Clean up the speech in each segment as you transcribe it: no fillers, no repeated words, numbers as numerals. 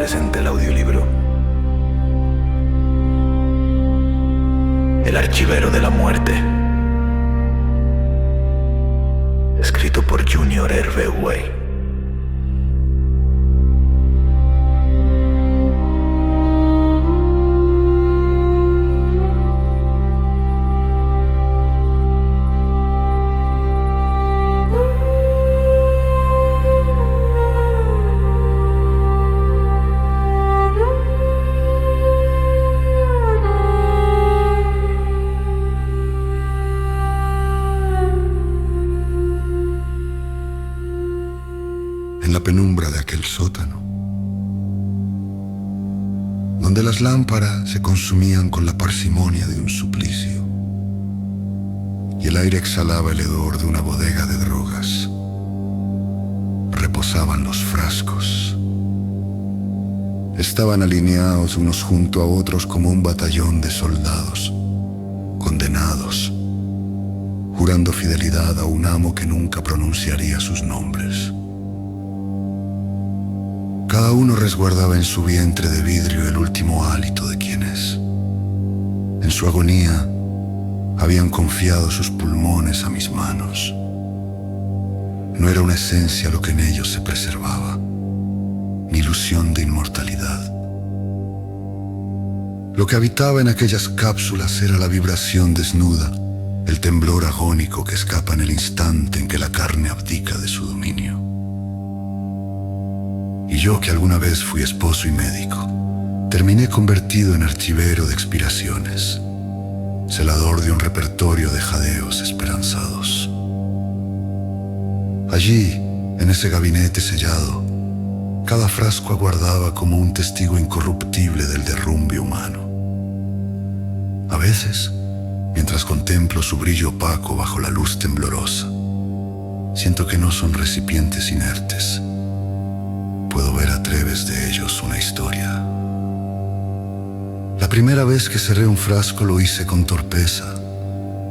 presenta el audiolibro El archivero de la muerte, escrito por Junior Hervé Way. En la penumbra de aquel sótano, donde las lámparas se consumían con la parsimonia de un suplicio y el aire exhalaba el hedor de una bodega de drogas, reposaban los frascos. Estaban alineados unos junto a otros como un batallón de soldados, condenados, jurando fidelidad a un amo que nunca pronunciaría sus nombres. Cada uno resguardaba en su vientre de vidrio el último hálito de quienes, en su agonía, habían confiado sus pulmones a mis manos. No era una esencia lo que en ellos se preservaba, ni ilusión de inmortalidad. Lo que habitaba en aquellas cápsulas era la vibración desnuda, el temblor agónico que escapa en el instante en que la carne abdica de su dominio. Y yo, que alguna vez fui esposo y médico, terminé convertido en archivero de expiraciones, celador de un repertorio de jadeos esperanzados. Allí, en ese gabinete sellado, cada frasco aguardaba como un testigo incorruptible del derrumbe humano. A veces, mientras contemplo su brillo opaco bajo la luz temblorosa, siento que no son recipientes inertes. Puedo ver a través de ellos una historia. La primera vez que cerré un frasco lo hice con torpeza,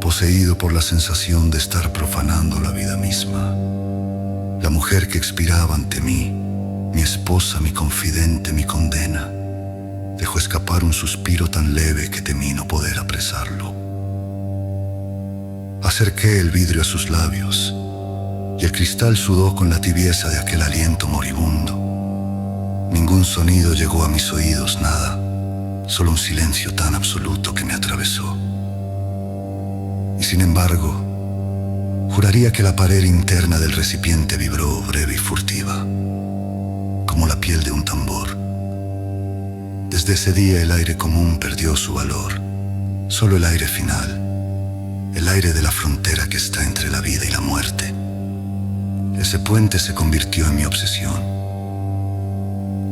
poseído por la sensación de estar profanando la vida misma. La mujer que expiraba ante mí, mi esposa, mi confidente, mi condena, dejó escapar un suspiro tan leve que temí no poder apresarlo. Acerqué el vidrio a sus labios y el cristal sudó con la tibieza de aquel aliento moribundo. Ningún sonido llegó a mis oídos, nada, solo un silencio tan absoluto que me atravesó. Y sin embargo, juraría que la pared interna del recipiente vibró breve y furtiva, como la piel de un tambor. Desde ese día el aire común perdió su valor, solo el aire final, el aire de la frontera que está entre la vida y la muerte. Ese puente se convirtió en mi obsesión.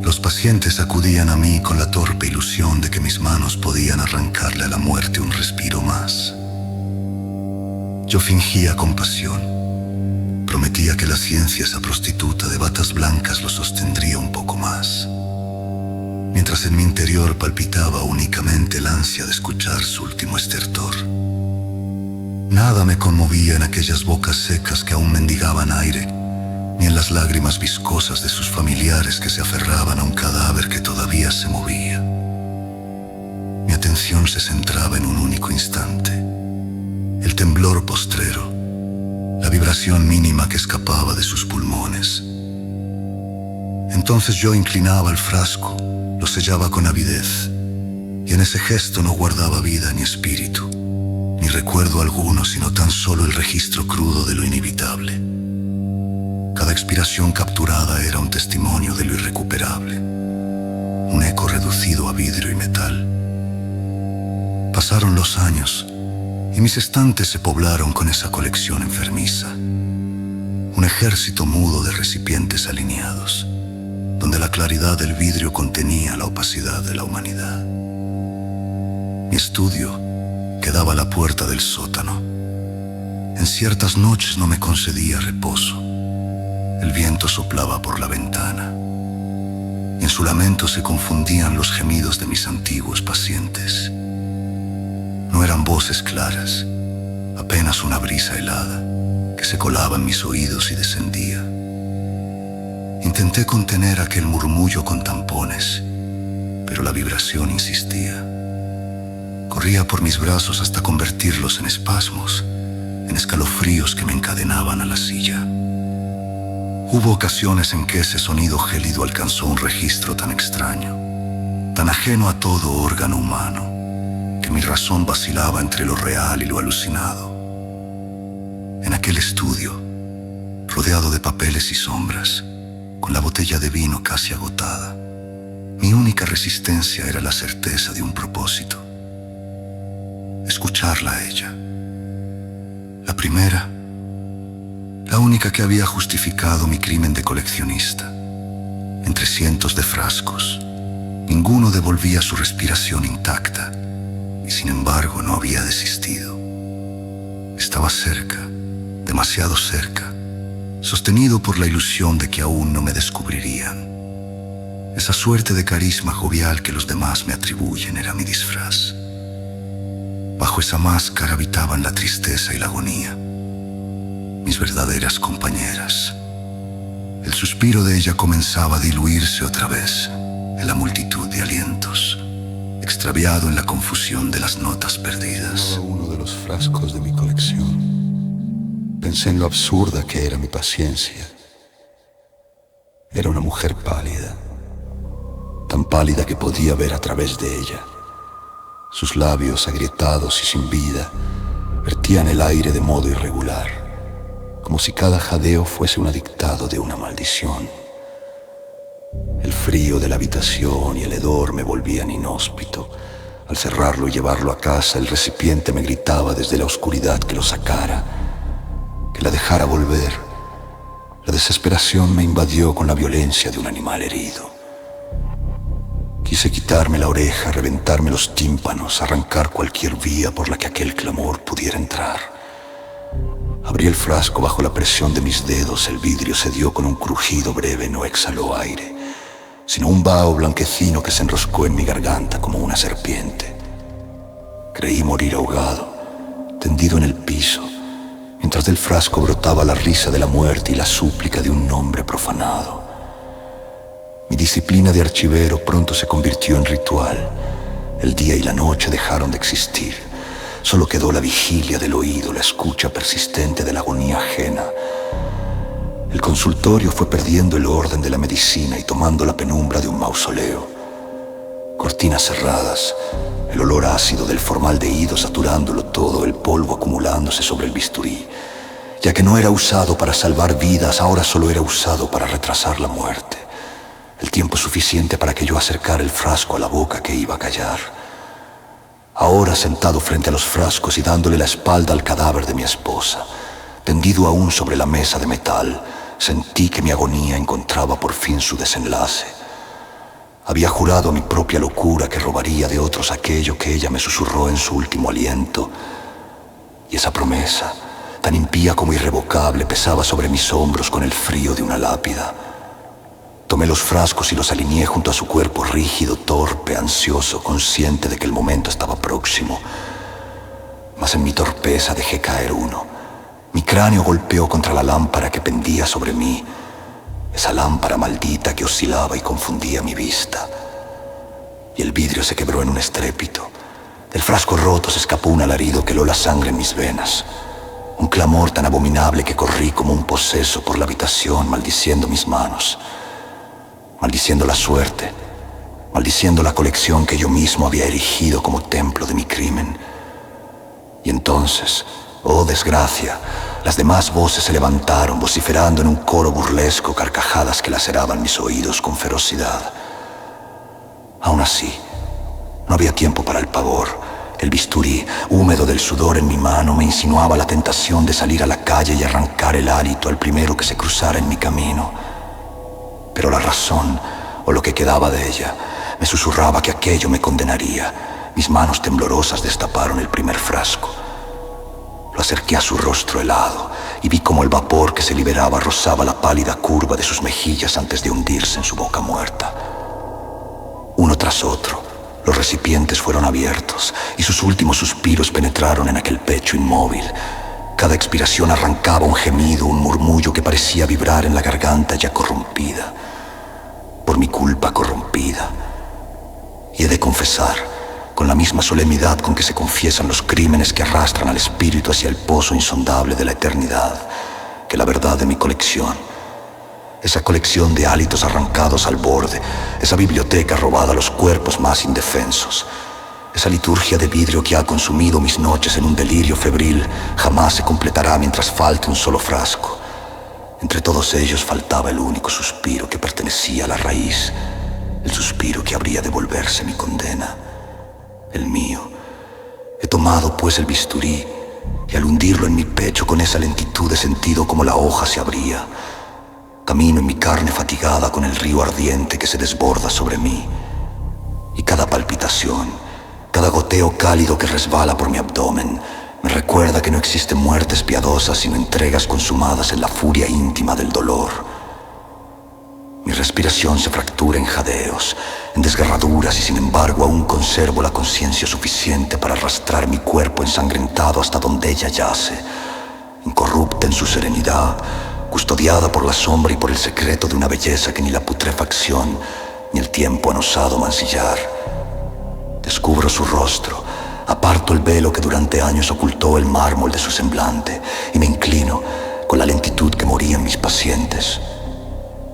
Los pacientes acudían a mí con la torpe ilusión de que mis manos podían arrancarle a la muerte un respiro más. Yo fingía compasión, prometía que la ciencia, esa prostituta de batas blancas, lo sostendría un poco más, mientras en mi interior palpitaba únicamente el ansia de escuchar su último estertor. Nada me conmovía en aquellas bocas secas que aún mendigaban aire, ni en las lágrimas viscosas de sus familiares que se aferraban a un cadáver que todavía se movía. Mi atención se centraba en un único instante, el temblor postrero, la vibración mínima que escapaba de sus pulmones. Entonces yo inclinaba el frasco, lo sellaba con avidez, y en ese gesto no guardaba vida ni espíritu, ni recuerdo alguno, sino tan solo el registro crudo de lo inevitable. Cada expiración capturada era un testimonio de lo irrecuperable, un eco reducido a vidrio y metal. Pasaron los años y mis estantes se poblaron con esa colección enfermiza, un ejército mudo de recipientes alineados, donde la claridad del vidrio contenía la opacidad de la humanidad. Mi estudio quedaba a la puerta del sótano. En ciertas noches no me concedía reposo. El viento soplaba por la ventana, y en su lamento se confundían los gemidos de mis antiguos pacientes. No eran voces claras, apenas una brisa helada que se colaba en mis oídos y descendía. Intenté contener aquel murmullo con tampones, pero la vibración insistía. Corría por mis brazos hasta convertirlos en espasmos, en escalofríos que me encadenaban a la silla. Hubo ocasiones en que ese sonido gélido alcanzó un registro tan extraño, tan ajeno a todo órgano humano, que mi razón vacilaba entre lo real y lo alucinado. En aquel estudio, rodeado de papeles y sombras, con la botella de vino casi agotada, mi única resistencia era la certeza de un propósito: escucharla a ella. La primera, la única que había justificado mi crimen de coleccionista. Entre cientos de frascos, ninguno devolvía su respiración intacta, y sin embargo no había desistido. Estaba cerca, demasiado cerca, sostenido por la ilusión de que aún no me descubrirían. Esa suerte de carisma jovial que los demás me atribuyen era mi disfraz. Bajo esa máscara habitaban la tristeza y la agonía, mis verdaderas compañeras. El suspiro de ella comenzaba a diluirse otra vez en la multitud de alientos, extraviado en la confusión de las notas perdidas. Cada uno de los frascos de mi colección. Pensé en lo absurda que era mi paciencia. Era una mujer pálida, tan pálida que podía ver a través de ella. Sus labios agrietados y sin vida vertían el aire de modo irregular, como si cada jadeo fuese un dictado de una maldición. El frío de la habitación y el hedor me volvían inhóspito. Al cerrarlo y llevarlo a casa, el recipiente me gritaba desde la oscuridad que lo sacara, que la dejara volver. La desesperación me invadió con la violencia de un animal herido. Quise quitarme la oreja, reventarme los tímpanos, arrancar cualquier vía por la que aquel clamor pudiera entrar. Abrí el frasco bajo la presión de mis dedos. El vidrio cedió con un crujido breve, no exhaló aire, sino un vaho blanquecino que se enroscó en mi garganta como una serpiente. Creí morir ahogado, tendido en el piso, mientras del frasco brotaba la risa de la muerte y la súplica de un nombre profanado. Mi disciplina de archivero pronto se convirtió en ritual. El día y la noche dejaron de existir. Solo quedó la vigilia del oído, la escucha persistente de la agonía ajena. El consultorio fue perdiendo el orden de la medicina y tomando la penumbra de un mausoleo. Cortinas cerradas, el olor ácido del formaldehído saturándolo todo, el polvo acumulándose sobre el bisturí. Ya que no era usado para salvar vidas, ahora solo era usado para retrasar la muerte. El tiempo suficiente para que yo acercara el frasco a la boca que iba a callar. Ahora, sentado frente a los frascos y dándole la espalda al cadáver de mi esposa, tendido aún sobre la mesa de metal, sentí que mi agonía encontraba por fin su desenlace. Había jurado a mi propia locura que robaría de otros aquello que ella me susurró en su último aliento. Y esa promesa, tan impía como irrevocable, pesaba sobre mis hombros con el frío de una lápida. Tomé los frascos y los alineé junto a su cuerpo rígido, torpe, ansioso, consciente de que el momento estaba próximo. Mas en mi torpeza dejé caer uno. Mi cráneo golpeó contra la lámpara que pendía sobre mí, esa lámpara maldita que oscilaba y confundía mi vista. Y el vidrio se quebró en un estrépito. Del frasco roto se escapó un alarido que heló la sangre en mis venas. Un clamor tan abominable que corrí como un poseso por la habitación, maldiciendo mis manos, maldiciendo la suerte, maldiciendo la colección que yo mismo había erigido como templo de mi crimen. Y entonces, oh desgracia, las demás voces se levantaron, vociferando en un coro burlesco, carcajadas que laceraban mis oídos con ferocidad. Aún así, no había tiempo para el pavor. El bisturí, húmedo del sudor en mi mano, me insinuaba la tentación de salir a la calle y arrancar el hálito al primero que se cruzara en mi camino. Pero la razón, o lo que quedaba de ella, me susurraba que aquello me condenaría. Mis manos temblorosas destaparon el primer frasco. Lo acerqué a su rostro helado y vi cómo el vapor que se liberaba rozaba la pálida curva de sus mejillas antes de hundirse en su boca muerta. Uno tras otro, los recipientes fueron abiertos y sus últimos suspiros penetraron en aquel pecho inmóvil. Cada expiración arrancaba un gemido, un murmullo que parecía vibrar en la garganta ya corrompida. culpa corrompida. Y he de confesar, con la misma solemnidad con que se confiesan los crímenes que arrastran al espíritu hacia el pozo insondable de la eternidad, que la verdad de mi colección, esa colección de hálitos arrancados al borde, esa biblioteca robada a los cuerpos más indefensos, esa liturgia de vidrio que ha consumido mis noches en un delirio febril, jamás se completará mientras falte un solo frasco. Entre todos ellos faltaba el único suspiro que pertenecía a la raíz, el suspiro que habría de volverse mi condena, el mío. He tomado pues el bisturí y al hundirlo en mi pecho con esa lentitud he sentido como la hoja se abría. Camino en mi carne fatigada con el río ardiente que se desborda sobre mí. Y cada palpitación, cada goteo cálido que resbala por mi abdomen, me recuerda que no existen muertes piadosas sino entregas consumadas en la furia íntima del dolor. Mi respiración se fractura en jadeos, en desgarraduras y sin embargo aún conservo la conciencia suficiente para arrastrar mi cuerpo ensangrentado hasta donde ella yace, incorrupta en su serenidad, custodiada por la sombra y por el secreto de una belleza que ni la putrefacción ni el tiempo han osado mancillar. Descubro su rostro, aparto el velo que durante años ocultó el mármol de su semblante y me inclino con la lentitud que morían mis pacientes.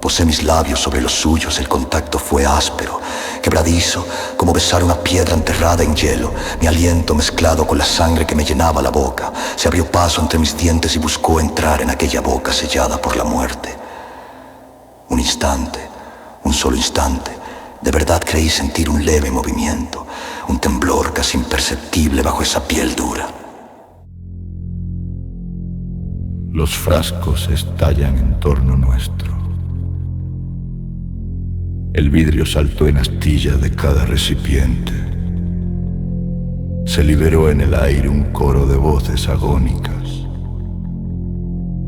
Posé mis labios sobre los suyos, el contacto fue áspero, quebradizo, como besar una piedra enterrada en hielo. Mi aliento mezclado con la sangre que me llenaba la boca, se abrió paso entre mis dientes y buscó entrar en aquella boca sellada por la muerte. Un instante, un solo instante, de verdad creí sentir un leve movimiento, un temblor casi imperceptible bajo esa piel dura. Los frascos estallan en torno nuestro. El vidrio saltó en astillas de cada recipiente. Se liberó en el aire un coro de voces agónicas,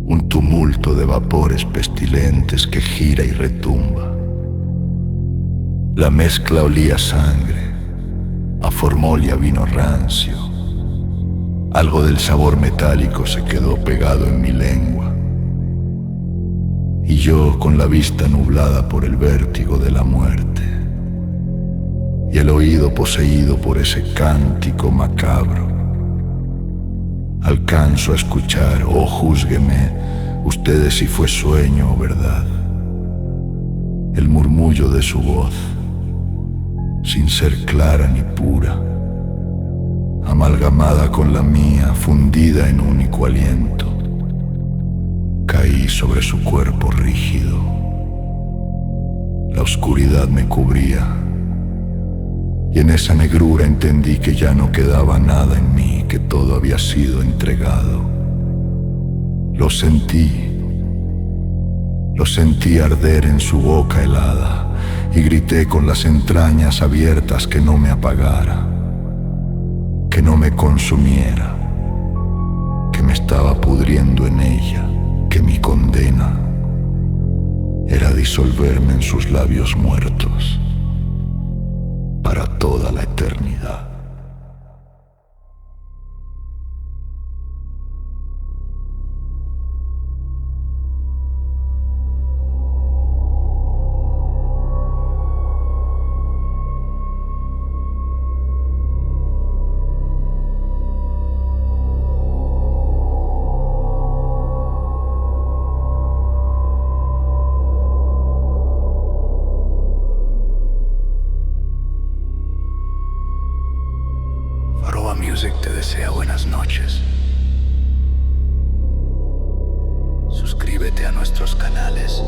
un tumulto de vapores pestilentes que gira y retumba. La mezcla olía a sangre, a formol y a vino rancio. Algo del sabor metálico se quedó pegado en mi lengua. Y yo con la vista nublada por el vértigo de la muerte y el oído poseído por ese cántico macabro, alcanzo a escuchar, oh júzgueme ustedes si fue sueño o verdad, el murmullo de su voz, sin ser clara ni pura, amalgamada con la mía, fundida en único aliento. Caí sobre su cuerpo rígido. La oscuridad me cubría y en esa negrura entendí que ya no quedaba nada en mí, que todo había sido entregado. Lo sentí arder en su boca helada y grité con las entrañas abiertas que no me apagara, que no me consumiera, que me estaba pudriendo en ella, que mi condena era disolverme en sus labios muertos para toda la eternidad. Music te desea buenas noches. Suscríbete a nuestros canales.